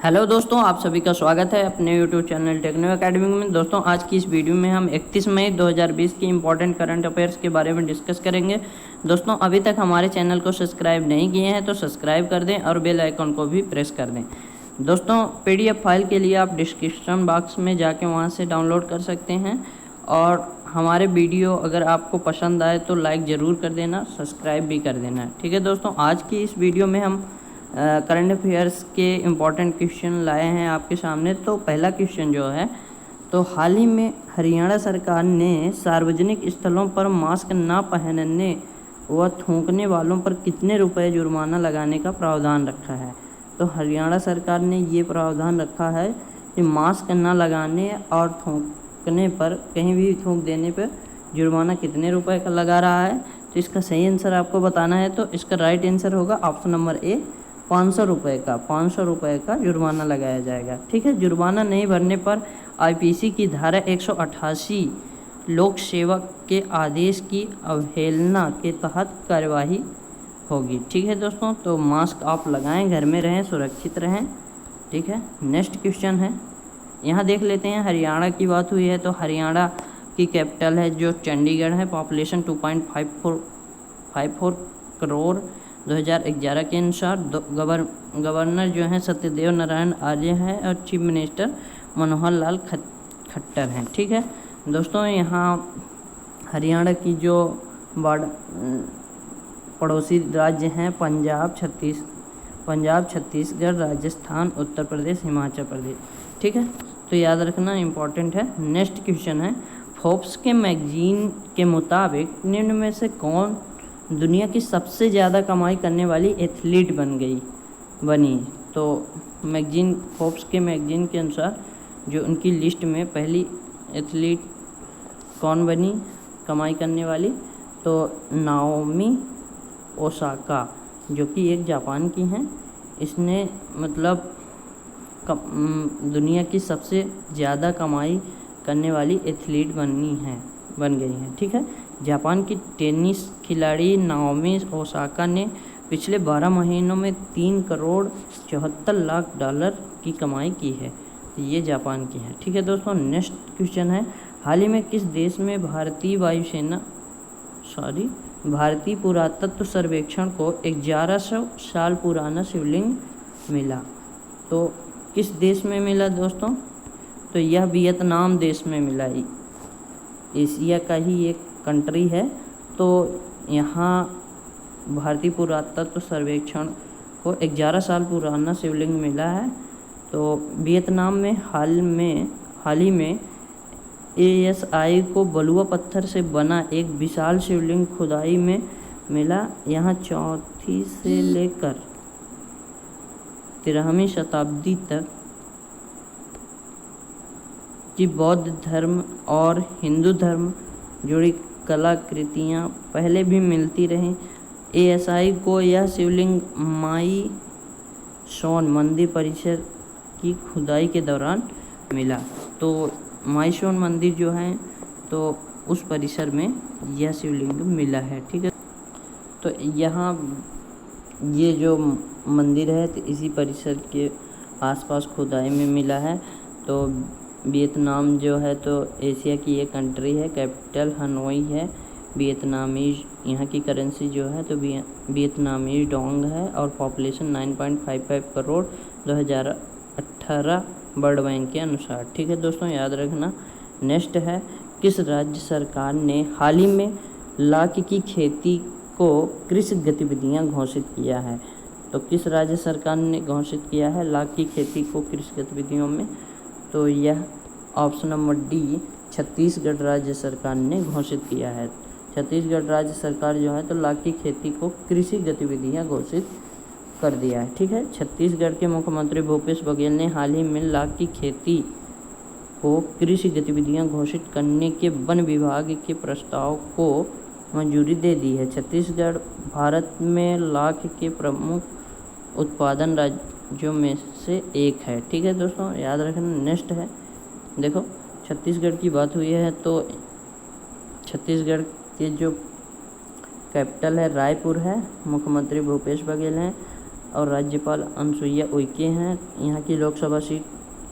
Hello दोस्तों, आप सभी का स्वागत है अपने यूट्यूब चैनल टेक्नो एकेडमी में। दोस्तों, आज की इस वीडियो में हम 31 मई 2020 की इम्पोर्टेंट करंट अफेयर्स के बारे में डिस्कस करेंगे। दोस्तों, अभी तक हमारे चैनल को सब्सक्राइब नहीं किए हैं तो सब्सक्राइब कर दें और बेल आइकन को भी प्रेस कर दें। दोस्तों, PDF फाइल के लिए आप डिस्क्रिप्शन बॉक्स में जाके वहाँ से डाउनलोड कर सकते हैं। और हमारे वीडियो अगर आपको पसंद आए तो लाइक ज़रूर कर देना, सब्सक्राइब भी कर देना। ठीक है दोस्तों, आज की इस वीडियो में हम करंट अफेयर्स के इम्पॉर्टेंट क्वेश्चन लाए हैं आपके सामने। तो पहला क्वेश्चन जो है, तो हाल ही में हरियाणा सरकार ने सार्वजनिक स्थलों पर मास्क न पहनने व थूकने वालों पर कितने रुपए जुर्माना लगाने का प्रावधान रखा है। तो हरियाणा सरकार ने ये प्रावधान रखा है कि मास्क न लगाने और थूकने पर, कहीं भी थूक देने पर जुर्माना कितने रुपए का लगा रहा है। तो इसका सही आंसर आपको बताना है। तो इसका राइट आंसर होगा ऑप्शन नंबर ए, 500 रुपये का 500 रुपये का जुर्माना लगाया जाएगा। ठीक है, जुर्माना नहीं भरने पर IPC की धारा 188 लोक सेवक के आदेश की अवहेलना के तहत कार्यवाही होगी। ठीक है दोस्तों, तो मास्क आप लगाएं, घर में रहें, सुरक्षित रहें। ठीक है, नेक्स्ट क्वेश्चन है, यहाँ देख लेते हैं। हरियाणा की बात हुई है तो हरियाणा की कैपिटल है जो चंडीगढ़ है। पॉपुलेशन 2.54 करोड़ 2011 के अनुसार। गवर्नर जो हैं सत्यदेव नारायण आर्य हैं और चीफ मिनिस्टर मनोहर लाल खट्टर हैं। ठीक है दोस्तों, यहाँ हरियाणा की जो पड़ोसी राज्य हैं पंजाब, छत्तीसगढ़, राजस्थान, उत्तर प्रदेश, हिमाचल प्रदेश। ठीक है, तो याद रखना इम्पॉर्टेंट है। नेक्स्ट क्वेश्चन है, फोर्ब्स के मैगजीन के मुताबिक निम्न में से कौन दुनिया की सबसे ज़्यादा कमाई करने वाली एथलीट बनी। तो फोर्ब्स के मैगजीन के अनुसार जो उनकी लिस्ट में पहली एथलीट कौन बनी कमाई करने वाली, तो नाओमी ओसाका, जो कि एक जापान की हैं। इसने मतलब दुनिया की सबसे ज़्यादा कमाई करने वाली एथलीट बन गई हैं। ठीक है, जापान की टेनिस खिलाड़ी नाओमी ओसाका ने पिछले 12 महीनों में 3 करोड़ 74 लाख डॉलर की कमाई की है। ये जापान की है। ठीक है दोस्तों, नेक्स्ट क्वेश्चन है, हाल ही में किस देश में भारतीय पुरातत्व सर्वेक्षण को 1100 साल पुराना शिवलिंग मिला। तो किस देश में मिला दोस्तों? तो यह वियतनाम देश में मिला। एशिया का ही एक कंट्री है। तो यहाँ भारतीय पुरातत्व सर्वेक्षण को 11 साल पुराना शिवलिंग मिला है। तो वियतनाम में हाल ही में ASI को बलुआ पत्थर से बना एक विशाल शिवलिंग खुदाई में मिला। यहाँ 4वीं से लेकर 13वीं शताब्दी तक की बौद्ध धर्म और हिंदू धर्म जुड़ी कलाकृतियाँ पहले भी मिलती रहीं। ASI को यह शिवलिंग माई सोन मंदिर परिसर की खुदाई के दौरान मिला। तो माई सोन मंदिर जो है तो उस परिसर में यह शिवलिंग मिला है। ठीक है, तो यहाँ ये जो मंदिर है तो इसी परिसर के आसपास खुदाई में मिला है। तो वियतनाम जो है तो एशिया की एक कंट्री है, कैपिटल हनोई है। वियतनामीज, यहाँ की करेंसी जो है तो वियतनामीज डोंग है और पॉपुलेशन 9.55 करोड़ 2018 वर्ल्ड बैंक के अनुसार। ठीक है दोस्तों, याद रखना। नेक्स्ट है, किस राज्य सरकार ने हाल ही में लाख की खेती को कृषि गतिविधियाँ घोषित किया है। तो किस राज्य सरकार ने घोषित किया है लाख की खेती को कृषि गतिविधियों में? तो यह ऑप्शन नंबर डी, छत्तीसगढ़ राज्य सरकार ने घोषित किया है। छत्तीसगढ़ राज्य सरकार जो है तो लाख की खेती को कृषि गतिविधियाँ घोषित कर दिया है। ठीक है, छत्तीसगढ़ के मुख्यमंत्री भूपेश बघेल ने हाल ही में लाख की खेती को कृषि गतिविधियाँ घोषित करने के वन विभाग के प्रस्ताव को मंजूरी दे दी है। छत्तीसगढ़ भारत में लाख के प्रमुख उत्पादन राज्यों में से एक है। ठीक है दोस्तों, याद रखना। नेक्स्ट है, देखो छत्तीसगढ़ की बात हुई है तो छत्तीसगढ़ के जो कैपिटल है रायपुर है, मुख्यमंत्री भूपेश बघेल हैं। और राज्यपाल अनुसुईया उइके हैं। यहाँ की लोकसभा सीट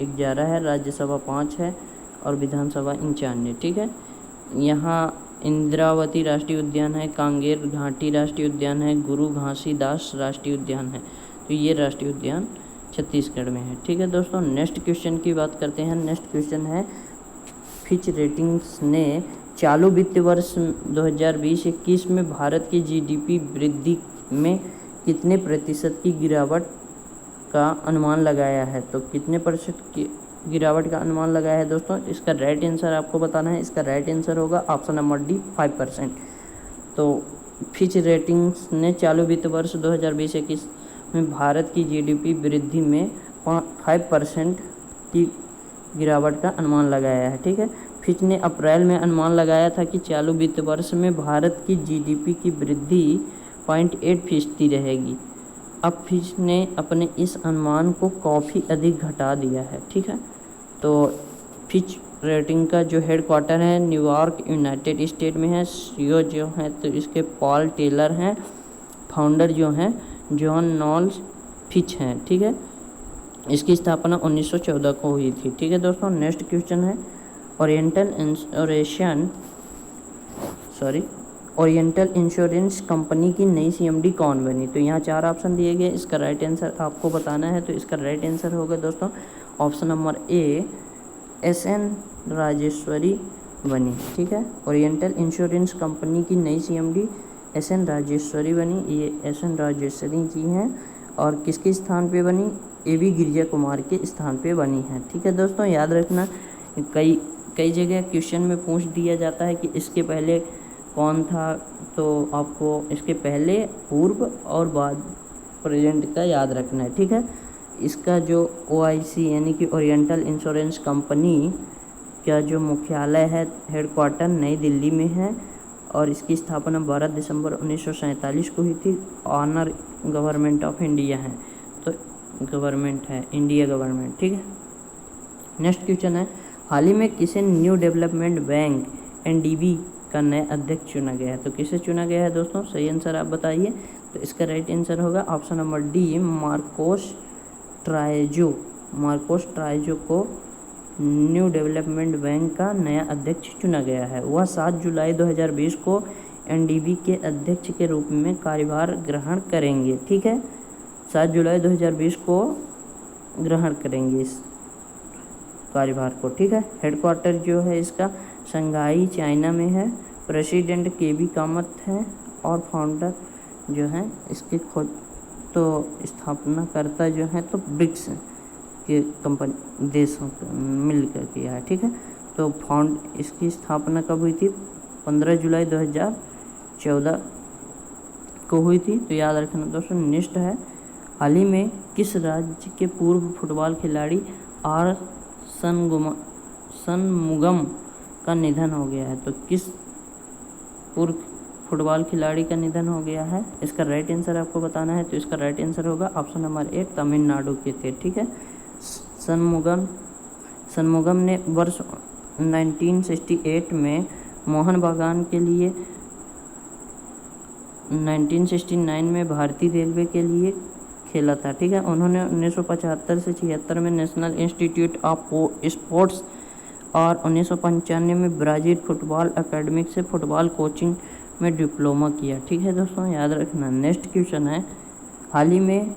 11 है, राज्यसभा 5 है और विधानसभा 95। ठीक है। यहाँ इंद्रावती राष्ट्रीय उद्यान है, कांगेर घाटी राष्ट्रीय उद्यान है, गुरु घासीदास राष्ट्रीय उद्यान है। तो ये राष्ट्रीय उद्यान छत्तीसगढ़ में है। ठीक है दोस्तों, नेक्स्ट क्वेश्चन की बात करते हैं। नेक्स्ट क्वेश्चन है, फिच रेटिंग्स ने चालू वित्त वर्ष 2020-21 में भारत की जीडीपी वृद्धि में कितने प्रतिशत की गिरावट का अनुमान लगाया है? तो कितने प्रतिशत की गिरावट का अनुमान लगाया है दोस्तों? इसका राइट आंसर आपको बताना है। इसका राइट आंसर होगा ऑप्शन नंबर डी, 5%। तो फिच रेटिंग्स ने चालू वित्त वर्ष 2020-21 में भारत की जीडीपी वृद्धि में 5% की गिरावट का अनुमान लगाया है। ठीक है। फिच ने अप्रैल में अनुमान लगाया था कि चालू वित्त वर्ष में भारत की जीडीपी की वृद्धि 0.8% रहेगी। अब फिच ने अपने इस अनुमान को काफ़ी अधिक घटा दिया है। ठीक है। तो फिच रेटिंग का जो हेडक्वार्टर है न्यूयॉर्क यूनाइटेड स्टेट में है। सीईओ जो है तो इसके पॉल टेलर हैं, फाउंडर जो हैं जॉन नॉल्स फिच हैं। ठीक है। इसकी स्थापना 1914 को हुई थी। ठीक है दोस्तों, नेक्स्ट क्वेश्चन है, ओरिएंटल इंश्योरेंस कंपनी की नई सीएमडी कौन बनी? तो यहाँ 4 ऑप्शन दिए गए, इसका राइट आंसर आपको बताना है। तो इसका राइट आंसर होगा दोस्तों option number A, SN Rajeshwari बनी। ठीक है। ओरिएंटल इंश्योरेंस कंपनी की नई सीएमडी एसएन राजेश्वरी बनी। ये एसएन राजेश्वरी जी हैं और किसके स्थान पे बनी? एवी गिरिजा कुमार के स्थान पे बनी है। ठीक है दोस्तों, याद रखना, कई जगह क्वेश्चन में पूछ दिया जाता है कि इसके पहले कौन था, तो आपको इसके पहले, पूर्व और बाद प्रेजेंट का याद रखना है। ठीक है। इसका जो OIC यानी कि ओरिएंटल इंश्योरेंस कंपनी का जो मुख्यालय है, हेडक्वार्टर नई दिल्ली में है और इसकी स्थापना 12 दिसंबर 1947 को हुई थी। ऑनर गवर्नमेंट ऑफ इंडिया है, तो गवर्नमेंट है इंडिया गवर्नमेंट। ठीक है। नेक्स्ट क्वेश्चन है, हाल ही में किसे न्यू डेवलपमेंट बैंक NDB का नया अध्यक्ष चुना गया है? तो किसे चुना गया है दोस्तों? सही आंसर आप बताइए। तो इसका राइट आंसर होगा ऑप्शन नंबर डी, मार्कोस ट्राइजो को न्यू डेवलपमेंट बैंक का नया अध्यक्ष चुना गया है। वह 7 जुलाई 2020 को NDB के अध्यक्ष के रूप में कार्यभार ग्रहण करेंगे। ठीक है। 7 जुलाई 2020 को ग्रहण करेंगे इस कार्यभार को। ठीक है। हेडक्वार्टर जो है इसका शंघाई चाइना में है। प्रेसिडेंट केबी कामत है और फाउंडर जो है इसके खुद तो स्थापनाकर्ता जो है तो ब्रिक्स के कंपनी देशों मिलकर किया है। ठीक है। तो इसकी स्थापना कब हुई थी? 15 जुलाई 2014 को हुई थी। तो याद रखना दोस्तों। नेक्स्ट है, हाल ही में किस राज्य के पूर्व फुटबॉल खिलाड़ी आर सनमुगम का निधन हो गया है? तो किस पूर्व फुटबॉल खिलाड़ी का निधन हो गया है? इसका राइट आंसर आपको बताना है। तो इसका राइट आंसर होगा ऑप्शन नंबर ए, तमिलनाडु के थे। ठीक है। सनमुगम ने वर्ष 1968 में मोहन बागान के लिए, 1969 में भारतीय रेलवे के लिए खेला था। ठीक है। उन्होंने 1975 से 76 में नेशनल इंस्टीट्यूट ऑफ स्पोर्ट्स और 1995 में ब्राज़ील फुटबॉल अकेडमी से फुटबॉल कोचिंग में डिप्लोमा किया। ठीक है दोस्तों, याद रखना। नेक्स्ट क्वेश्चन है, हाल ही में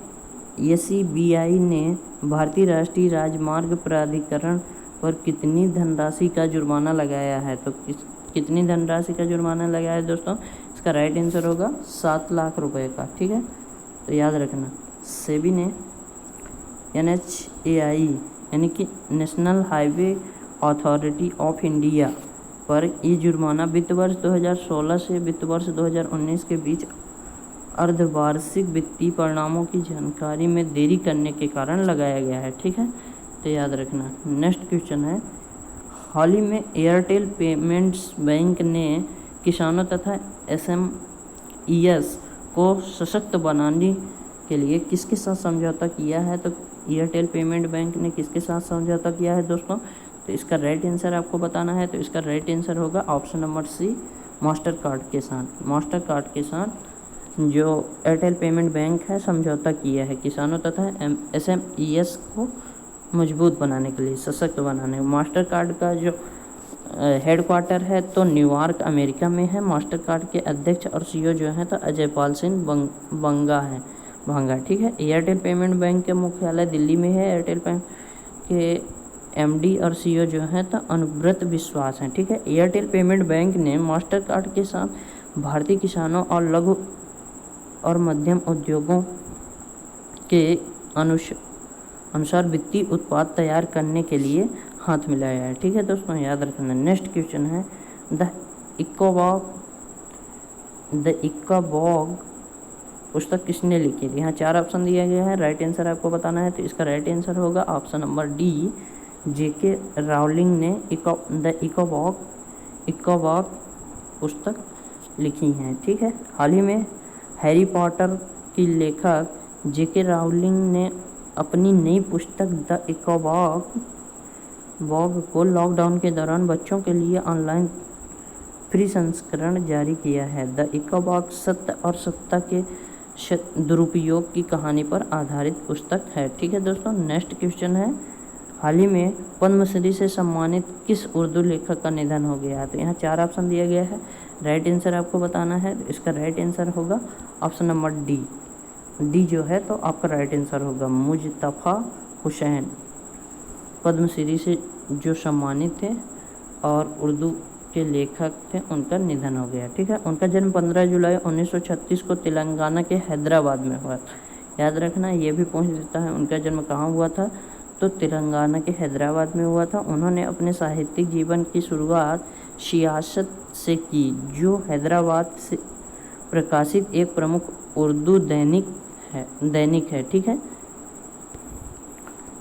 SBI ने भारतीय राष्ट्रीय राजमार्ग प्राधिकरण पर कितनी धनराशि का जुर्माना लगाया है? तो कितनी धनराशि का जुर्माना लगाया है दोस्तों? इसका राइट आंसर होगा 7 लाख रुपए का। ठीक है। तो याद रखना, सेबी ने NHAI यानी कि national highway authority of India पर ये जुर्माना वित्त वर्ष 2016 से वित्त वर्ष 2019 के बीच अर्धवार्षिक वित्तीय परिणामों की जानकारी में देरी करने के कारण लगाया गया है। ठीक है। तो याद रखना। नेक्स्ट क्वेश्चन है, हाल ही में एयरटेल पेमेंट्स बैंक ने किसानों तथा SMEs को सशक्त बनाने के लिए किसके साथ समझौता किया है? तो एयरटेल पेमेंट बैंक ने किसके साथ समझौता किया है दोस्तों? तो इसका राइट आंसर आपको बताना है। तो इसका राइट आंसर होगा option number C, Mastercard के साथ जो एयरटेल पेमेंट बैंक है समझौता किया है किसानों तथा SMEs को मजबूत बनाने के लिए, सशक्त बनाने। मास्टर कार्ड का जो हेडक्वार्टर है तो न्यूयॉर्क अमेरिका में है। मास्टर कार्ड के अध्यक्ष और CEO जो हैं तो अजय पाल सिंह भांगा, ठीक है। एयरटेल पेमेंट बैंक के मुख्यालय दिल्ली में है। एयरटेल बैंक के MD और CEO जो हैं तो अनुव्रत विश्वास हैं, ठीक है। एयरटेल पेमेंट बैंक ने मास्टर कार्ड के साथ भारतीय किसानों और लघु और मध्यम उद्योगों के अनुसार वित्तीय उत्पाद तैयार करने के लिए हाथ मिलाया है, ठीक है दोस्तों, याद रखना। नेक्स्ट क्वेश्चन है द इक्काबॉग पुस्तक किसने लिखी थी? यहाँ 4 ऑप्शन दिया गया है, राइट आंसर आपको बताना है। तो इसका राइट आंसर होगा option number D, JK Rowling ने द इक्काबॉग पुस्तक लिखी हैं, ठीक है। हाल ही में हैरी पॉटर की लेखक JK राउलिंग ने अपनी नई पुस्तक द इक्काबॉग को लॉकडाउन के दौरान बच्चों के लिए ऑनलाइन फ्री संस्करण जारी किया है। द इक्काबॉग सत्य और सत्ता के दुरुपयोग की कहानी पर आधारित पुस्तक है, ठीक है दोस्तों। नेक्स्ट क्वेश्चन है हाल ही में पद्मश्री से सम्मानित किस उर्दू लेखक का निधन हो गया? तो यहाँ 4 ऑप्शन दिया गया है, राइट आंसर आपको बताना है। इसका राइट आंसर होगा ऑप्शन नंबर डी जो है तो आपका राइट आंसर होगा। मुजतफ़ा हुसैन पद्मश्री से जो सम्मानित थे और उर्दू के लेखक थे, उनका निधन हो गया, ठीक है। उनका जन्म 15 जुलाई 1936 को तेलंगाना के हैदराबाद में हुआ। याद रखना, ये भी पूछ देता है उनका जन्म कहाँ हुआ था, तो तेलंगाना के हैदराबाद में हुआ था। उन्होंने अपने साहित्यिक जीवन की शुरुआत सियासत से की, जो हैदराबाद से प्रकाशित एक प्रमुख उर्दू दैनिक है, ठीक है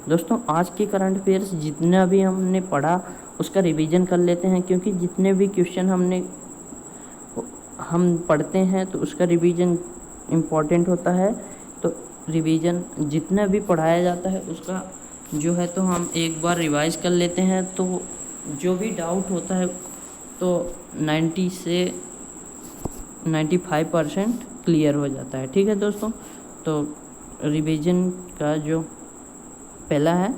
दोस्तों। आज के करंट अफेयर्स जितना भी हमने पढ़ा उसका रिवीजन कर लेते हैं, क्योंकि जितने भी क्वेश्चन हम पढ़ते हैं तो उसका रिवीजन इम्पॉर्टेंट होता है। तो रिवीजन जितना भी पढ़ाया जाता है उसका जो है तो हम एक बार रिवाइज कर लेते हैं, तो जो भी डाउट होता है तो 90 से 95% क्लियर हो जाता है, ठीक है दोस्तों। तो रिवीजन का जो पहला है,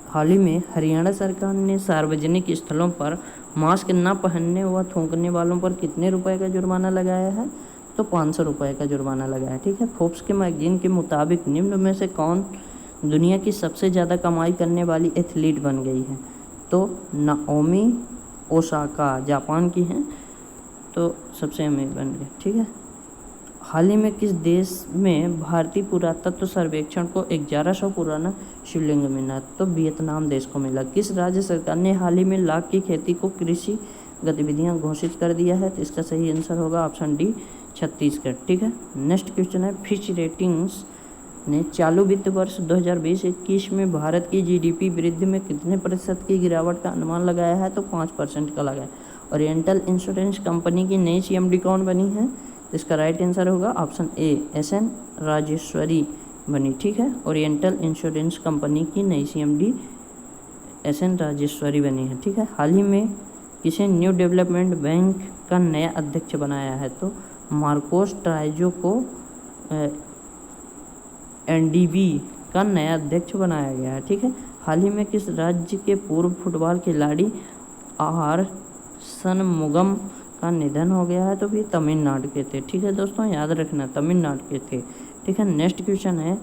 हाल ही में हरियाणा सरकार ने सार्वजनिक स्थलों पर मास्क न पहनने व थूकने वालों पर कितने रुपए का जुर्माना लगाया है? तो 500 रुपये का जुर्माना लगाया, ठीक है। फोर्ब्स के मैगजीन के मुताबिक निम्न में से कौन दुनिया की सबसे ज़्यादा कमाई करने वाली एथलीट बन गई है? तो नाओमी ओसाका जापान की हैं, तो सबसे अमीर बन गए, ठीक है। हाल ही में किस देश में भारतीय पुरातत्व सर्वेक्षण को 1100 पुराना शिवलिंग मिला? तो वियतनाम देश को मिला। किस राज्य सरकार ने हाल ही में लाख की खेती को कृषि गतिविधियां घोषित कर दिया है? तो इसका सही आंसर होगा ऑप्शन डी, छत्तीसगढ़, ठीक है। नेक्स्ट क्वेश्चन है फिच रेटिंग्स ने चालू वित्त वर्ष 2020-21 में भारत की GDP वृद्धि में कितने प्रतिशत की गिरावट का अनुमान लगाया है? तो 5% का लगाया। ओरिएंटल इंश्योरेंस कंपनी की नई CMD कौन बनी है? इसका राइट आंसर होगा ऑप्शन ए, SN राजेश्वरी बनी, ठीक है। ओरिएंटल इंश्योरेंस कंपनी की नई CMD SN राजेश्वरी बनी है, ठीक है। हाल ही में किसे न्यू डेवलपमेंट बैंक का नया अध्यक्ष बनाया है? तो मार्कोस ट्राइजो को NDB का नया अध्यक्ष बनाया गया है, ठीक है। हाल ही में किस राज्य के पूर्व फुटबॉल खिलाड़ी R शनमुगम का निधन हो गया है? तो ये तमिलनाडु के थे, ठीक है दोस्तों, याद रखना तमिलनाडु के थे, ठीक है। नेक्स्ट क्वेश्चन है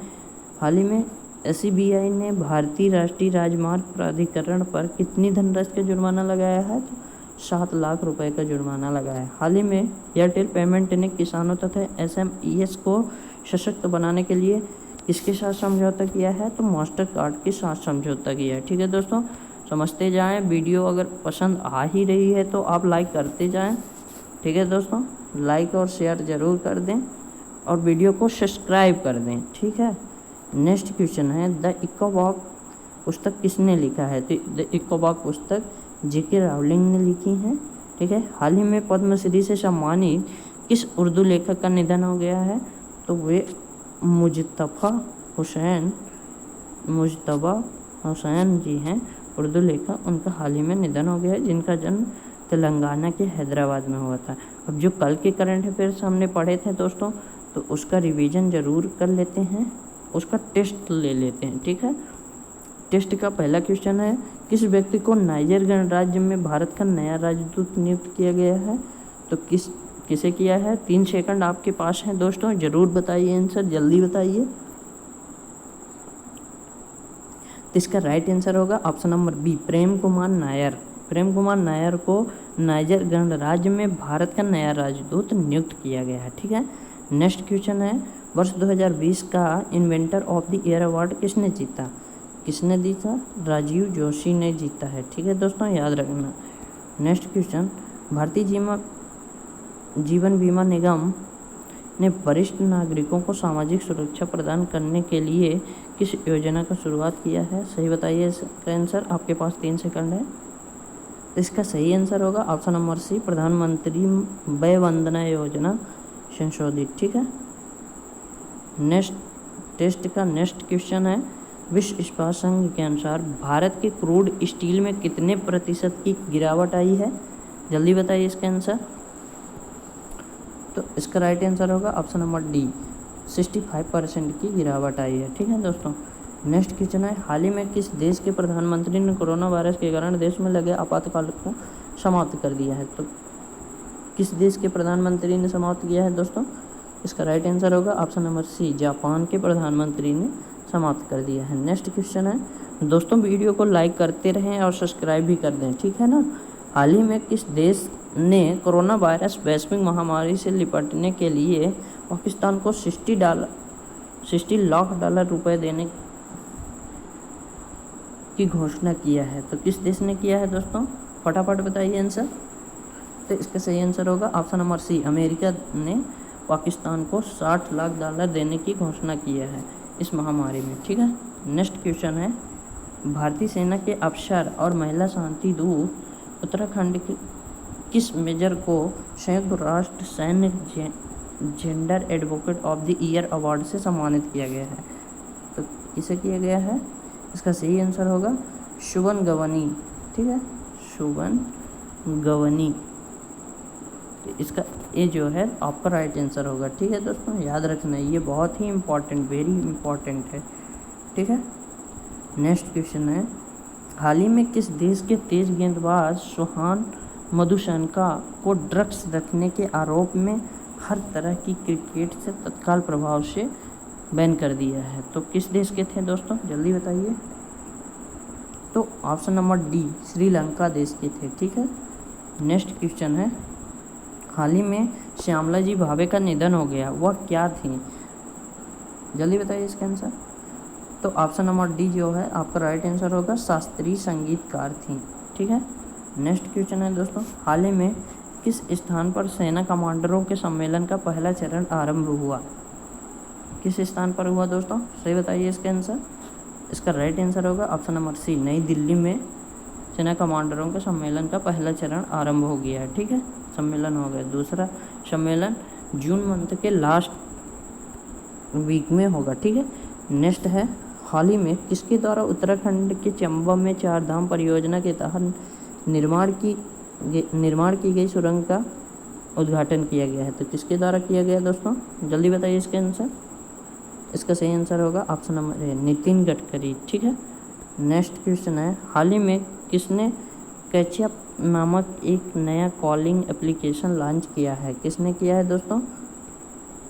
हाल ही में SBI ने भारतीय राष्ट्रीय राजमार्ग प्राधिकरण पर कितनी धनराशि का जुर्माना लगाया है? तो 7 लाख रुपए का जुर्माना लगाया है। हाल ही में एयरटेल पेमेंट ने किसानों तथा SMEs को सशक्त बनाने के लिए किसके साथ समझौता किया है? तो मास्टर कार्ड के साथ समझौता किया है, ठीक है दोस्तों। समझते जाएं। वीडियो अगर पसंद आ ही रही है तो आप लाइक करते जाएं, ठीक है दोस्तों। लाइक और शेयर ज़रूर कर दें और वीडियो को सब्सक्राइब कर दें, ठीक है। नेक्स्ट क्वेश्चन है द इक्काबॉग पुस्तक किसने लिखा है? तो द इक्काबॉग पुस्तक JK राउलिंग ने लिखी है, ठीक है। हाल ही में पद्मश्री से सम्मानित किस उर्दू लेखक का निधन हो गया है? तो वे मुजतफ़ा हुसैन जी हैं, उर्दू लेखक। उनका हाल ही में निधन हो गया है, जिनका जन्म तेलंगाना के हैदराबाद में हुआ था। अब जो कल के करंट अफेयर्स हमने पढ़े थे दोस्तों, तो उसका रिवीजन ज़रूर कर लेते हैं, उसका टेस्ट ले लेते हैं, ठीक है। टेस्ट का पहला क्वेश्चन है, किस व्यक्ति को नाइजर गणराज्य में भारत का नया राजदूत नियुक्त किया गया है? तो किसे किया है? 3 सेकंड आपके पास हैं दोस्तों, ज़रूर बताइए आंसर, जल्दी बताइए। तो इसका राइट आंसर होगा option number B, Prem Kumar Nair. Prem Kumar Nair को नाइजर गणराज्य में भारत का नया राजदूत नियुक्त किया गया है, ठीक है। नेक्स्ट क्वेश्चन है, वर्ष 2020 का inventor of the year award किसने जीता? किसने जीता? राजीव जोशी ने जीता है, ठीक है दोस्तों, याद रखना। नेक्स्ट क्वेश्चन, भारतीय जीवन बीमा निगम ने वरिष्ठ नागरिकों को सामाजिक सुरक्षा प्रदान करने के लिए किस योजना का शुरुआत किया है? सही बताइए इसका आंसर, आपके पास 3 सेकंड है। तो इसका सही आंसर होगा ऑप्शन नंबर सी, प्रधानमंत्री वय वंदना योजना संशोधित, ठीक है। नेक्स्ट टेस्ट का नेक्स्ट क्वेश्चन है, विश्व इस्पात संघ के अनुसार भारत के क्रूड स्टील में कितने प्रतिशत की गिरावट आई है? जल्दी बताइए इसका आंसर। तो इसका राइट आंसर होगा ऑप्शन नंबर डी, 65% की गिरावट आई है, ठीक है दोस्तों। नेक्स्ट क्वेश्चन है, हाल ही में किस देश के प्रधानमंत्री ने कोरोना वायरस के कारण देश में लगे आपातकाल को समाप्त कर दिया है? तो किस देश के प्रधानमंत्री ने समाप्त किया है दोस्तों? इसका राइट आंसर होगा ऑप्शन नंबर सी, जापान के प्रधानमंत्री ने समाप्त कर दिया है। नेक्स्ट क्वेश्चन है, दोस्तों वीडियो को लाइक करते रहें और सब्सक्राइब भी कर दें, ठीक है ना। हाल ही में किस देश ने कोरोना वायरस वैश्विक महामारी से निपटने के लिए पाकिस्तान को 60 लाख डॉलर रुपए देने की घोषणा किया है? तो किस देश ने किया है दोस्तों? फटाफट बताइए आंसर। तो इसका सही आंसर होगा ऑप्शन नंबर सी, अमेरिका ने पाकिस्तान को 60 लाख डॉलर देने की घोषणा किया है इस महामारी में, ठीक है। नेक्स्ट क्वेश्चन है, भारतीय सेना के अफसर और महिला शांति दूत उत्तराखंड के किस मेजर को संयुक्त राष्ट्र सैन्य gender advocate of the year award से सम्मानित किया गया है? तो किसे किया गया है? इसका सही आंसर होगा शुभन गवनी, ठीक है, शुभन गवनी। तो इसका ये जो है आपका राइट आंसर होगा, ठीक है दोस्तों, याद रखना, ये बहुत ही इम्पॉर्टेंट, वेरी इम्पॉर्टेंट है, ठीक है। नेक्स्ट क्वेश्चन है, हाल ही में किस देश के तेज गेंदबाज सुहान मधुशंका को ड्रग्स रखने के आरोप में हर तरह की क्रिकेट से तत्काल प्रभाव से बैन कर दिया है? तो किस देश के थे दोस्तों, जल्दी बताइए। तो ऑप्शन नंबर डी, श्रीलंका देश के थे, ठीक है। नेक्स्ट क्वेश्चन है, हाल ही में श्यामला जी भावे का निधन हो गया, वह क्या थी? जल्दी बताइए इसका आंसर। तो ऑप्शन नंबर डी जो है आपका राइट आंसर होगा, शास्त्रीय संगीतकार थी, ठीक है। नेक्स्ट क्वेश्चन है दोस्तों, हाल ही में किस स्थान पर सेना कमांडरों के सम्मेलन का पहला चरण आरंभ हुआ? किस स्थान पर हुआ दोस्तों, सही बताइए इसका आंसर। इसका राइट आंसर होगा ऑप्शन नंबर सी, नई दिल्ली में सेना कमांडरों के सम्मेलन का पहला चरण आरंभ हो गया है, ठीक है, सम्मेलन हो गया। दूसरा सम्मेलन जून मंथ के लास्ट वीक में होगा, ठीक है। नेक्स्ट है, हाल ही में किसके द्वारा उत्तराखंड के चंबा में 4 धाम परियोजना के तहत निर्माण की गई सुरंग का उद्घाटन किया गया है? तो किसके द्वारा किया गया दोस्तों, जल्दी बताइए इसके आंसर। इसका सही आंसर होगा ऑप्शन नंबर ए, नितिन गडकरी, ठीक है। नेक्स्ट क्वेश्चन है, हाल ही में किसने कैचअप नामक एक नया कॉलिंग एप्लीकेशन लॉन्च किया है? किसने किया है दोस्तों?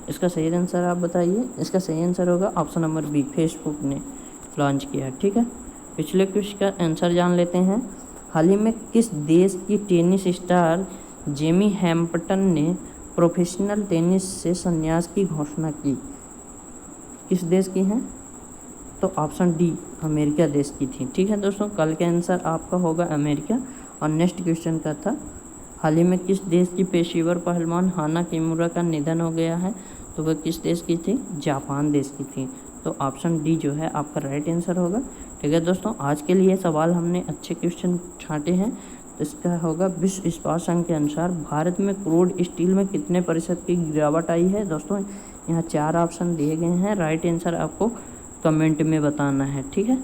इसका सही आंसर आप बताइए। इसका सही आंसर होगा ऑप्शन नंबर बी, फेसबुक ने लॉन्च किया है, ठीक है। पिछले क्वेश्चन का आंसर जान लेते हैं, हाल ही में किस देश की टेनिस स्टार जेमी हैम्पटन ने प्रोफेशनल टेनिस से संन्यास की घोषणा की? किस देश की हैं? तो ऑप्शन डी, अमेरिका देश की थी, ठीक है दोस्तों। कल का आंसर आपका होगा अमेरिका। और नेक्स्ट क्वेश्चन का था, हाल ही में किस देश की पेशेवर पहलवान हाना किमुरा का निधन हो गया है? तो वह किस देश की थी? जापान देश की थी। तो ऑप्शन डी जो है आपका राइट आंसर होगा, ठीक है दोस्तों। आज के लिए सवाल हमने अच्छे क्वेश्चन छांटे हैं। तो इसका होगा, विश्व इस्पात संघ के अनुसार भारत में क्रूड स्टील में कितने प्रतिशत की गिरावट आई है? दोस्तों यहाँ 4 ऑप्शन दिए गए हैं, राइट आंसर आपको कमेंट में बताना है, ठीक है।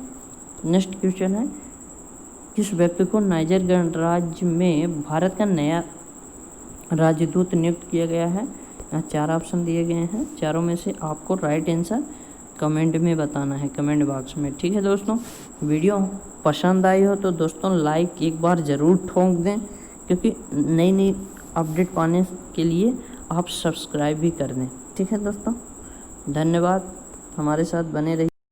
नेक्स्ट क्वेश्चन है, किस व्यक्ति को नाइजर गणराज्य में भारत का नया राजदूत नियुक्त किया गया है। यहाँ 4 ऑप्शन दिए गए हैं, चारों में से आपको राइट आंसर कमेंट में बताना है, कमेंट बॉक्स में। ठीक है दोस्तों, वीडियो पसंद आई हो तो दोस्तों लाइक एक बार ज़रूर ठोक दें, क्योंकि नई नई अपडेट पाने के लिए आप सब्सक्राइब भी कर दें। ठीक है दोस्तों, धन्यवाद, हमारे साथ बने रहिए।